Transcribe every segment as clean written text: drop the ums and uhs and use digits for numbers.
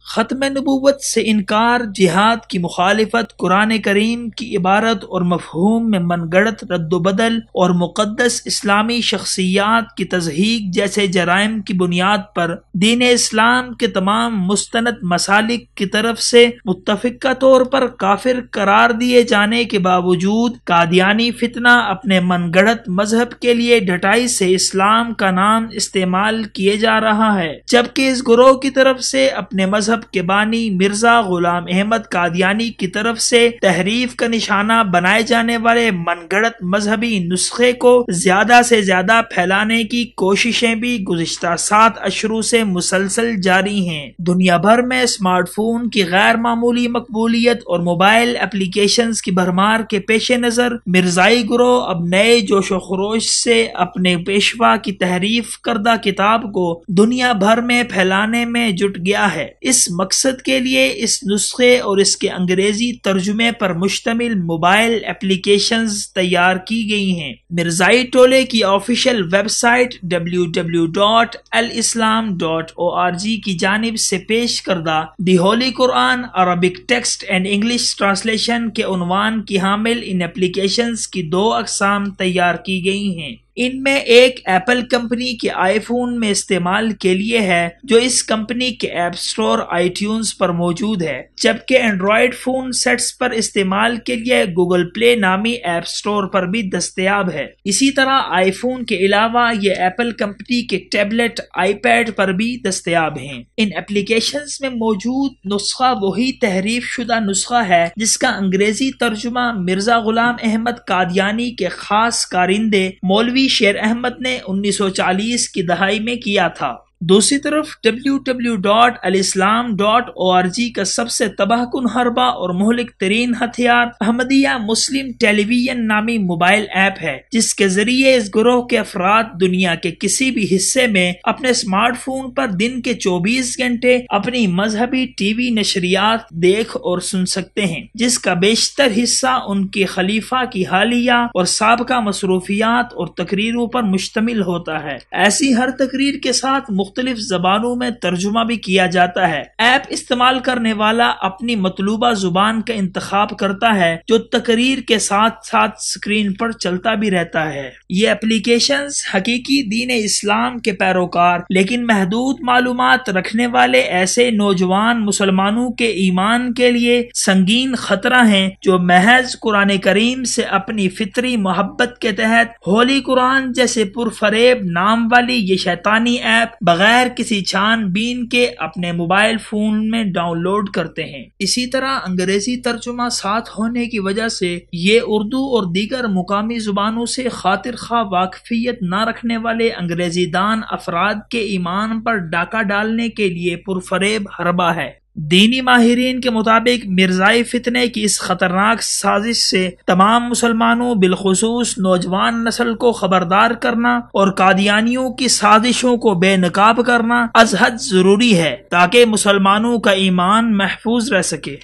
ختم نبوت سے انکار، جہاد کی مخالفت، قرآن کریم کی عبارت اور مفہوم میں من گڑت رد و بدل اور مقدس اسلامی شخصیات کی تضحیک جیسے جرائم کی بنیاد پر دین اسلام کے تمام مستند مسالک کی طرف سے متفقہ طور پر کافر قرار دیے جانے کے باوجود قادیانی فتنہ اپنے من گڑت مذہب کے لیے ڈھٹائی سے اسلام کا نام استعمال کیے جا رہا ہے، جبکہ اس گروہ کی طرف سے اپنے مذہب کے بانی مرزا غلام احمد قادیانی کی طرف سے تحریف کا نشانہ بنائے جانے والے من گڑت مذہبی نسخے کو زیادہ سے زیادہ پھیلانے کی کوششیں بھی گزشتہ 7 اشروں سے مسلسل جاری ہیں۔ دنیا بھر میں اسمارٹ فون کی غیر معمولی مقبولیت اور موبائل اپلیکیشنز کی بھرمار کے پیش نظر مرزائی گروہ اب نئے جوش و خروش سے اپنے پیشوا کی تحریف کردہ کتاب کو دنیا بھر میں پھیلانے میں جٹ گیا ہے۔ اس مقصد کے لیے اس نسخے اور اس کے انگریزی ترجمے پر مشتمل موبائل اپلیکیشنز تیار کی گئی ہیں۔ مرزائی ٹولے کی آفیشیل ویب سائٹ www.alislam.org کی جانب سے پیش کردہ the holy Quran Arabic text and English translation کے عنوان کی حامل ان اپلیکیشنز کی 2 اقسام تیار کی گئی ہیں۔ ان میں ایک ایپل کمپنی کے آئی فون میں استعمال کے لیے ہے، جو اس کمپنی کے ایپ سٹور آئی ٹیونز پر موجود ہے، جبکہ اینڈرائیڈ فون سیٹس پر استعمال کے لیے گوگل پلے نامی ایپ سٹور پر بھی دستیاب ہے۔ اسی طرح آئی فون کے علاوہ یہ ایپل کمپنی کے ٹیبلٹ آئی پیڈ پر بھی دستیاب ہیں۔ ان اپلیکیشنز میں موجود نسخہ وہی تحریف شدہ نسخہ ہے جس کا انگریزی ترجمہ مرزا غلام احمد قادیانی کے خاص کارندے مولوی شیر احمد نے 1940 کی دہائی میں کیا تھا۔ دوسری طرف www.alislam.org کا سب سے تباہ کن حربہ اور مہلک ترین ہتھیار احمدیہ مسلم ٹیلی ویژن نامی موبائل ایپ ہے، جس کے ذریعے اس گروہ کے افراد دنیا کے کسی بھی حصے میں اپنے اسمارٹ فون پر دن کے 24 گھنٹے اپنی مذہبی ٹی وی نشریات دیکھ اور سن سکتے ہیں، جس کا بیشتر حصہ ان کے خلیفہ کی حالیہ اور سابقہ مصروفیات اور تقریروں پر مشتمل ہوتا ہے۔ ایسی ہر تقریر کے ساتھ مختلف زبانوں میں ترجمہ بھی کیا جاتا ہے۔ ایپ استعمال کرنے والا اپنی مطلوبہ زبان کا انتخاب کرتا ہے، جو تقریر کے ساتھ ساتھ اسکرین پر چلتا بھی رہتا ہے۔ یہ اپلیکیشنز حقیقی دین اسلام کے پیروکار لیکن محدود معلومات رکھنے والے ایسے نوجوان مسلمانوں کے ایمان کے لیے سنگین خطرہ ہیں جو محض قرآن کریم سے اپنی فطری محبت کے تحت ہولی قرآن جیسے پرفریب نام والی یہ شیطانی ایپ بغیر کسی چھان بین کے اپنے موبائل فون میں ڈاؤن لوڈ کرتے ہیں۔ اسی طرح انگریزی ترجمہ ساتھ ہونے کی وجہ سے یہ اردو اور دیگر مقامی زبانوں سے خاطر خواہ واقفیت نہ رکھنے والے انگریزی دان افراد کے ایمان پر ڈاکہ ڈالنے کے لیے پرفریب حربہ ہے۔ دینی ماہرین کے مطابق مرزائی فتنے کی اس خطرناک سازش سے تمام مسلمانوں بالخصوص نوجوان نسل کو خبردار کرنا اور قادیانیوں کی سازشوں کو بے نقاب کرنا از حد ضروری ہے تاکہ مسلمانوں کا ایمان محفوظ رہ سکے۔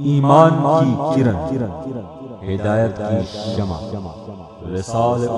ایمان کی کرن، ہدایت کی شمع، رسالہ